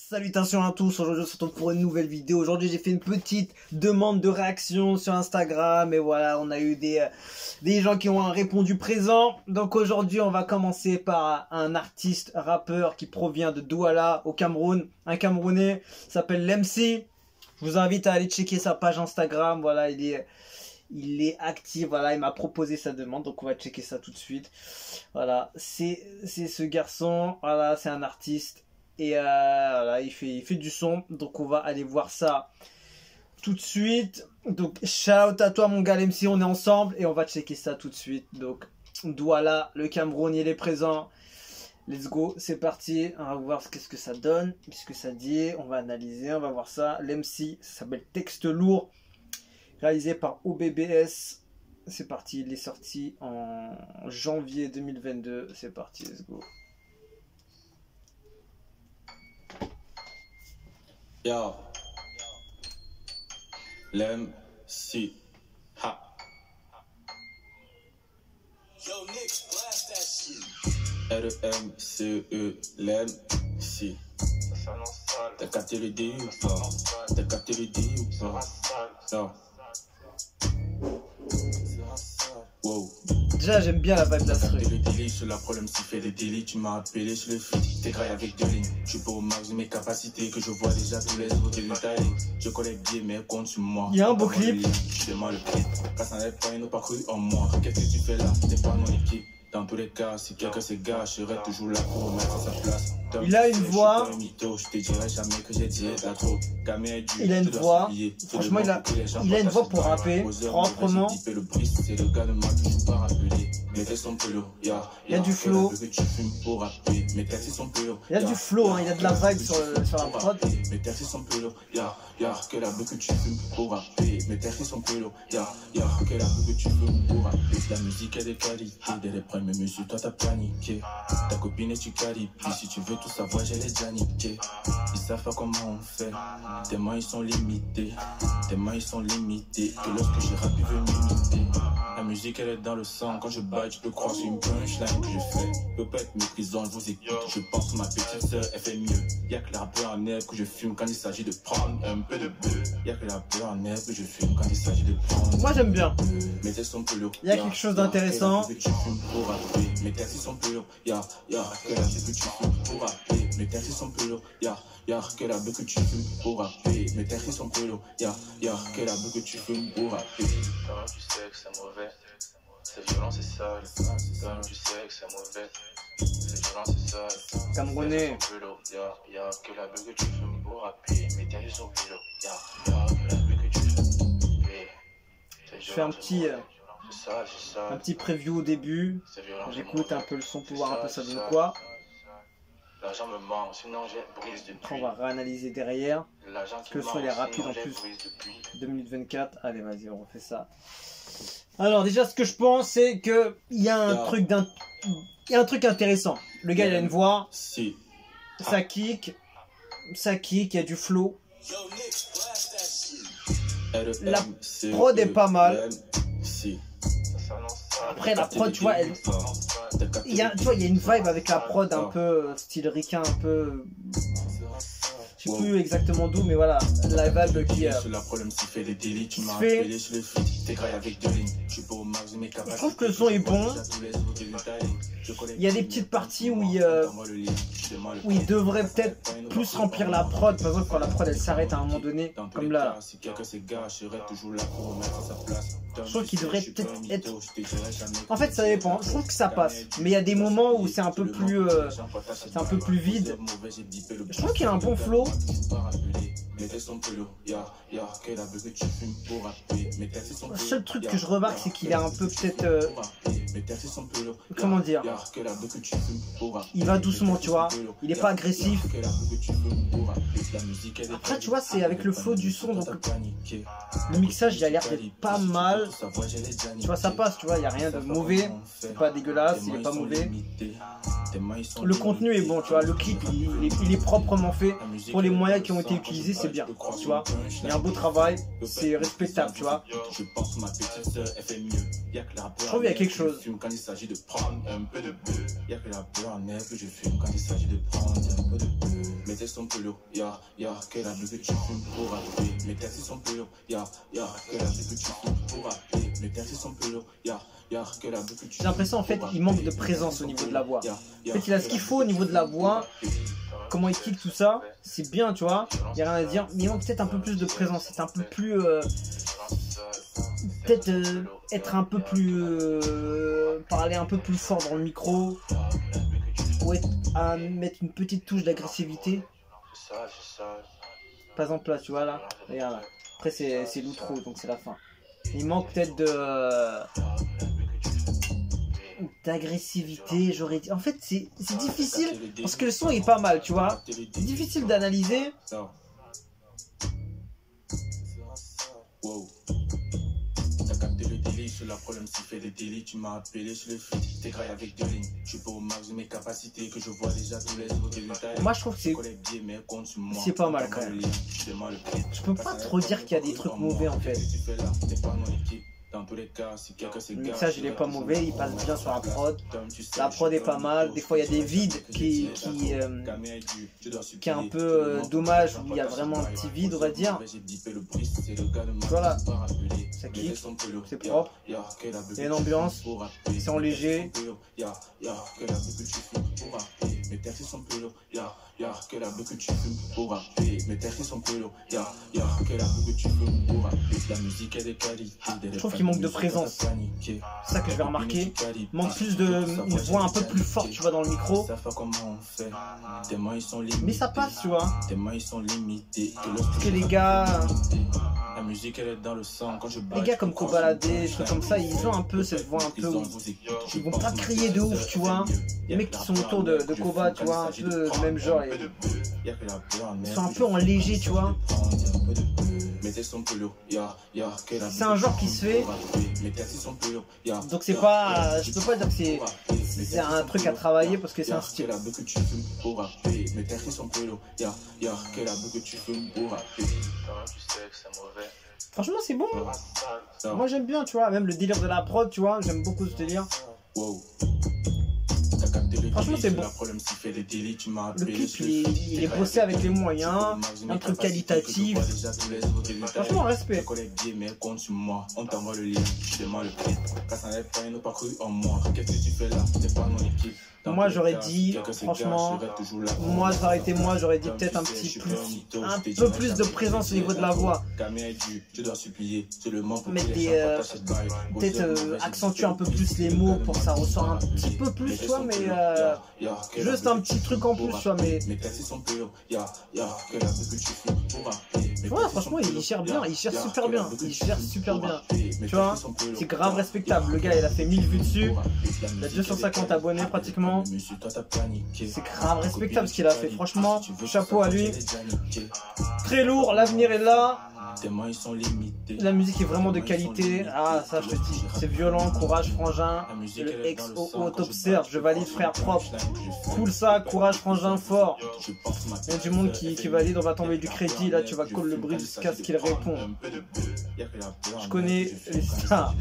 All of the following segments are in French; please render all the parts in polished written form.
Salutations à tous, aujourd'hui on se retrouve pour une nouvelle vidéo. Aujourd'hui j'ai fait une petite demande de réaction sur Instagram et voilà, on a eu des gens qui ont répondu présent. Donc aujourd'hui on va commencer par un artiste rappeur qui provient de Douala au Cameroun. Un Camerounais s'appelle Lemcy. Je vous invite à aller checker sa page Instagram, voilà, il est actif, voilà, il m'a proposé sa demande, donc on va checker ça tout de suite. Voilà, c'est ce garçon, voilà, c'est un artiste. Et voilà, il fait du son, donc on va aller voir ça tout de suite. Donc shout à toi mon gars Lemcy, on est ensemble et on va checker ça tout de suite. Donc Douala, le Cameroun, il est présent. Let's go, c'est parti. On va voir qu'est-ce que ça donne, qu'est-ce que ça dit. On va analyser, on va voir ça. Lemcy, ça s'appelle Texte Lourd, réalisé par OBBS. C'est parti, il est sorti en janvier 2022. C'est parti, let's go. Yo, Lemcy, ha. Yo, Nick, blast that shit. L-E-M-C-E, Lemcy. T'as capté le dé ou pas? T'as capté le dé ou pas? Non. Wow. Déjà j'aime bien la vibe de la street. Le délit sur la problème si fait des délits. Tu m'as appelé sur le feed. T'es graille avec deux lignes. Tu peux au max de mes capacités que je vois déjà tous les autres détails. Je collecte bien mais compte sur moi. Il y a un beau clip. Je demande le clip. Quand ça n'aide pas, ils n'ont pas cru en moi. Qu'est-ce que tu fais là? T'es pas mon équipe. Dans tous les cas, si quelqu'un s'égare, je serai toujours là pour remettre à sa place. Il a une voix. Je te dirai jamais que j'ai dit la trop. Il a une voix. Franchement, il a une voix pour rapper proprement. C'est le gars de ma toujours pas rappelé. Mettez son peu lourd, il y a du flow. Mes textes sont peu lourds. Il y a du flow, hein, il y a de la vibe sur la prod. Mes textes sont peu lourds, que la beuh que tu fumes pour rapper. Mes textes sont peu lourds, que la beuh que tu fumes pour rapper. La musique a des qualités, dès les premiers mesures, toi t'as paniqué. Ta copine et tu qualifies, si tu veux tout savoir, j'ai les déjà niqués. Ils savent pas comment on fait, tes mains ils sont limitées. Tes mains ils sont limitées, que lorsque je rappe, ils veulent m'imiter. La musique elle est dans le sang, quand je baille, tu peux croire sur une punchline que je fais. Peut pas être méprisant, je vous écoute, je pense que ma petite sœur, elle fait mieux. Y'a que la rappeur en herbe que je fume quand il s'agit de prendre un peu de bœuf. Y'a que la rappeur en herbe que je fume quand il s'agit de prendre. Moi j'aime bien. Mes textes sont plus lourds. Il y a quelque chose d'intéressant. Que tu fumes pour rapper. Mes textes sont plus lourds. Que la beuh que tu fumes pour rapper. Mes textes sont plus lourds. Que la beuh que tu fumes pour rapper. Mes textes sont plus lourds. Que la beuh que tu fumes pour rapper. Quand même tu sais que c'est mauvais. C'est violent, c'est sale. Quand même tu sais que c'est mauvais. C'est violent, c'est sale. Camerounais. Que la beuh que tu fumes pour rapper. Mes textes sont plus lourds. Que la beuh que tu fumes. Je fais un petit preview au début. J'écoute un peu le son pour voir un peu ça donne quoi. L'argent me manque, sinon j'ai brise depuis. Après on va réanalyser derrière. Parce que le son il est rapide en plus. 2024. Allez vas-y on refait ça. Alors déjà ce que je pense c'est que il y a un truc intéressant. Le gars il a une voix. Ça kick. Il y a du flow. La prod est pas mal. Après la prod tu vois il y a une vibe avec la prod un peu style ricain, un peu je sais plus exactement d'où mais voilà la vibe qui sur la problème si fait des délits. Tu m'as fait. appelé sur le feed. T'es graille avec deux lignes. Tu peux au max de mes capacités. Je trouve que le son est bon. Il y a des petites parties où il devrait peut-être plus remplir la prod. Par exemple quand la prod elle s'arrête à un moment donné comme là. Je trouve qu'il devrait peut-être être... En fait ça dépend, je trouve que ça passe. Mais il y a des moments où c'est un peu plus vide. Je trouve qu'il a un bon flow. Le seul truc que je remarque c'est qu'il est un peu peut-être comment dire, il va doucement tu vois, il est pas agressif. Après tu vois c'est avec le flow du son donc le mixage il a l'air d'être pas mal. Tu vois ça passe, tu vois, il n'y a rien de mauvais, c'est pas dégueulasse, il est pas mauvais. Le contenu est bon, tu vois, le clip il est proprement fait. Pour les moyens qui ont été utilisés c'est bien, tu vois. Il y a un beau travail, c'est respectable, tu vois. Je trouve qu'il y a quelque chose. Quand il s'agit de prendre un peu de bœuf, il y a que la peur en herbe que je fume quand il s'agit de prendre un peu de bœuf. mes textes sont plus lourds, ya, que la beuh que tu fumes pour rapper. Mes textes sont plus lourds, ya, que la beuh que tu fumes pour rapper. Mes textes sont plus lourds, ya, que la beuh que tu. J'ai l'impression en fait il manque de présence au niveau de la voix. En fait il a ce qu'il faut au niveau de la voix. Comment il kick tout ça, c'est bien tu vois, il n'y a rien à dire, mais il manque peut-être un peu plus de présence, c'est un peu plus... peut-être être un peu plus... parler un peu plus fort dans le micro, ou à mettre une petite touche d'agressivité. Par exemple là, tu vois là, regarde là. Après c'est l'outro, donc c'est la fin. Il manque peut-être d'agressivité, j'aurais dit. En fait, c'est difficile parce que le son est pas mal, tu vois. C'est difficile d'analyser. Wow. T'as capté le délit, sur la problème s'il fait des délits. Tu m'as appelé sur le feed, t'es graille avec deux lignes. Je suis pas au max de mes capacités, que je vois déjà tous les autres détails. Moi je trouve que c'est pas mal quand même. Je peux pas trop dire qu'il y a des trucs mauvais en fait. Le mixage il est pas mauvais, il passe bien sur la prod. La prod est pas mal, des fois il y a des vides qui est un peu dommage, où il y a vraiment un petit vide on va dire. Voilà, ça kick, c'est propre, il y a une ambiance, c'est en léger. Mes textes sont plus lourds, que la beuh que tu fumes pour rapper. Mes textes sont plus lourds, que la beuh que tu fumes pour rapper. La musique elle est qualité. Je trouve qu'il manque de présence. C'est ça que je vais remarquer. Il manque plus une voix un peu plus forte, tu vois, dans le micro. Mais ça passe, tu vois. Parce que les gars... La musique elle est dans le sang quand je les gars comme Kobalade, des trucs comme ça, ils ont un peu cette voix un peu où ils vont pas crier de ouf, tu vois. Les mecs qui sont autour de Koba, tu vois, un peu du même genre, ils sont un peu en léger, tu vois. C'est un genre qui se fait. Donc c'est pas, je peux pas dire que c'est un truc à travailler parce que c'est un style. Franchement c'est bon. Moi j'aime bien, tu vois, même le délire de la prod, tu vois, j'aime beaucoup ce délire. Franchement c'est bon. Le clip il est bossé avec les moyens, un truc qualitatif. Franchement respect. Moi j'aurais dit, franchement, moi j'aurais dit peut-être un peu plus de présence au niveau de la voix. Mettre peut-être accentuer un peu plus les mots pour que ça ressort un petit peu plus, tu vois, mais juste un petit truc en plus, tu vois, mais... Ouais, franchement, il gère bien, il gère super bien, tu vois, c'est grave respectable. Le gars, il a fait 1000 vues dessus, il a 250 abonnés pratiquement. C'est grave respectable ce qu'il a fait, franchement, chapeau à lui. Très lourd, l'avenir est là. La musique est vraiment de qualité. Ah ça je te dis, c'est violent, courage frangin. Le XOO top serve, je valide frère propre. Cool ça, courage frangin fort. Il y a du monde qui valide, on va tomber du crédit. Là tu vas call le bruit jusqu'à ce qu'il répond. Je connais ça.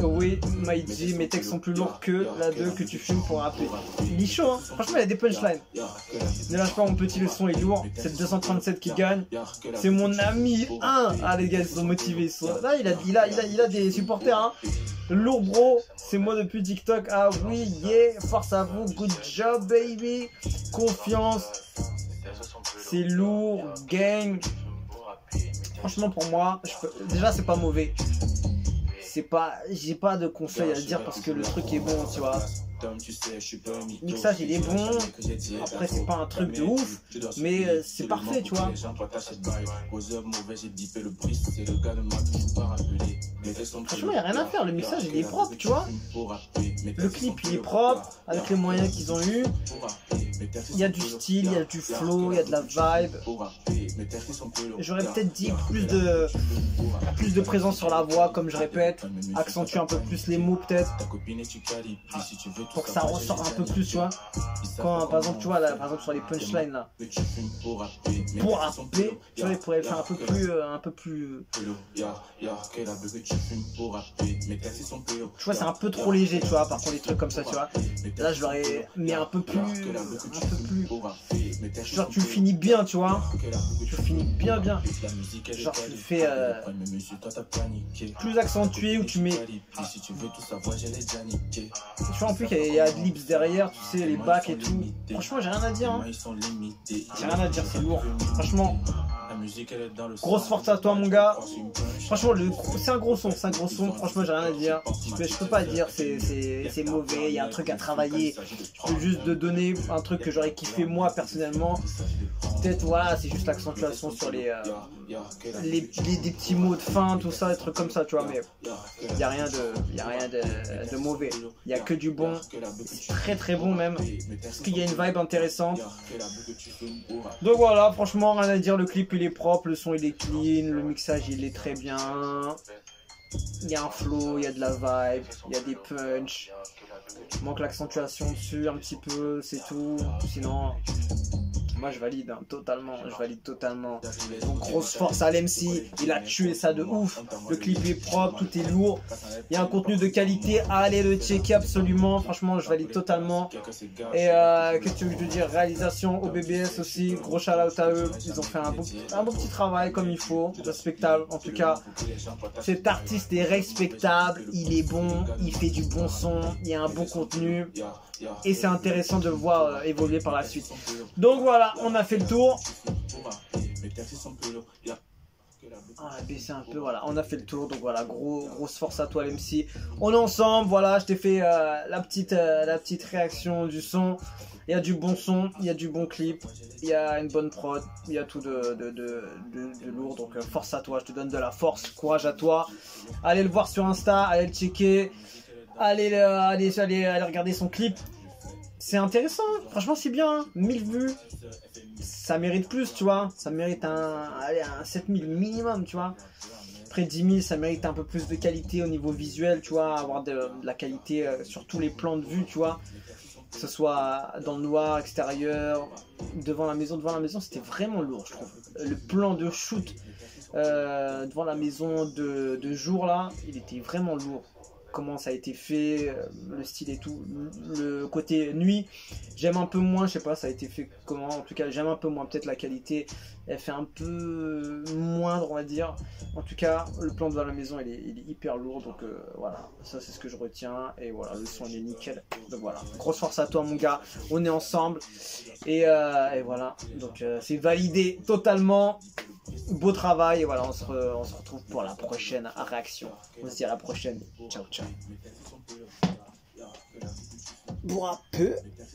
Oui, Maïdi, mes textes sont plus lourds que la 2 que tu fumes pour rapper. Il est chaud hein, franchement il y a des punchlines. Ne lâche pas mon petit, le son est lourd. C'est 237 qui gagne. C'est mon ami 1. Ah les gars ils sont motivés. Là il a des supporters hein. Lourd bro, c'est moi depuis TikTok. Ah oui, yeah, force à vous, good job baby. Confiance. C'est lourd, gang. Franchement pour moi, déjà c'est pas mauvais. J'ai pas de conseils à dire parce que le truc est bon, tu vois. Le mixage il est bon, après c'est pas un truc de ouf, mais c'est parfait, tu vois. Franchement, il n'y a rien à faire, le mixage il est propre, tu vois. Le clip il est propre, avec les moyens qu'ils ont eu. Il y a du style, il y a du flow, il y a de la vibe. J'aurais peut-être dit plus de présence sur la voix, comme je répète. Accentuer un peu plus les mots peut-être. Pour que ça ressort un peu plus, tu vois. Quand, par exemple, tu vois, là, par exemple, sur les punchlines, là. Pour rapper, tu vois, il pourrait faire un peu plus... Tu vois, c'est un peu trop léger, tu vois, par contre, les trucs comme ça, tu vois. Là, je l'aurais mis un peu plus... genre tu le finis bien, tu vois. Tu le finis bien. Genre tu le fais plus accentué, où tu mets... Tu vois, en plus il y a de lips derrière, tu sais, les bacs et tout. Franchement j'ai rien à dire, hein. J'ai rien à dire, c'est lourd. Franchement, grosse force à toi mon gars. Franchement c'est un gros son, franchement j'ai rien à dire. Je peux pas dire c'est mauvais, il y a un truc à travailler. Je peux juste de donner un truc que j'aurais kiffé moi personnellement. Peut-être voilà, c'est juste l'accentuation sur des petits mots de fin, tout ça, des trucs comme ça, tu vois, mais il n'y a rien de mauvais. Il n'y a que du bon, très très bon même, parce qu'il y a une vibe intéressante. Donc voilà, franchement rien à dire, le clip il est propre, le son il est clean, le mixage il est très bien. Il y a un flow, il y a de la vibe, il y a des punch. Il manque l'accentuation dessus un petit peu, c'est tout. Sinon, moi je valide hein, totalement, Donc grosse force à l'MC, il a tué ça de ouf. Le clip est propre, tout est lourd. Il y a un contenu de qualité, allez le checker absolument. Franchement, je valide totalement. Et qu'est-ce que tu veux que je dire, réalisation au BBS aussi, gros shout out à eux. Ils ont fait un beau petit travail comme il faut, respectable. En tout cas, cet artiste est respectable, il est bon, il fait du bon son, il y a un bon contenu. Et c'est intéressant de le voir évoluer par la suite. Donc voilà, on a fait le tour. On a baissé un peu, voilà, on a fait le tour. Donc voilà, grosse force à toi l'MC. On est ensemble, voilà, je t'ai fait la petite réaction du son. Il y a du bon son, il y a du bon clip, il y a une bonne prod, il y a tout de lourd. Donc force à toi, je te donne de la force, courage à toi. Allez le voir sur Insta, allez le checker. Allez regarder son clip. C'est intéressant, franchement c'est bien, 1000 vues. Ça mérite plus, tu vois. Ça mérite un 7000 minimum, tu vois. Après 10 000, ça mérite un peu plus de qualité au niveau visuel, tu vois. Avoir de la qualité sur tous les plans de vue, tu vois. Que ce soit dans le noir, extérieur, devant la maison. Devant la maison, c'était vraiment lourd, je trouve. Le plan de shoot devant la maison de jour, là, il était vraiment lourd. Comment ça a été fait, le style et tout, le côté nuit, j'aime un peu moins, je sais pas, ça a été fait comment, en tout cas j'aime un peu moins, peut-être la qualité, elle fait un peu moindre on va dire, en tout cas le plan devant la maison il est hyper lourd, donc voilà, ça c'est ce que je retiens, et voilà, le son il est nickel, donc voilà, grosse force à toi mon gars, on est ensemble, et voilà, donc c'est validé totalement. Beau travail et voilà, on se retrouve pour la prochaine réaction. On se dit à la prochaine. Ciao ciao. Pour un peu.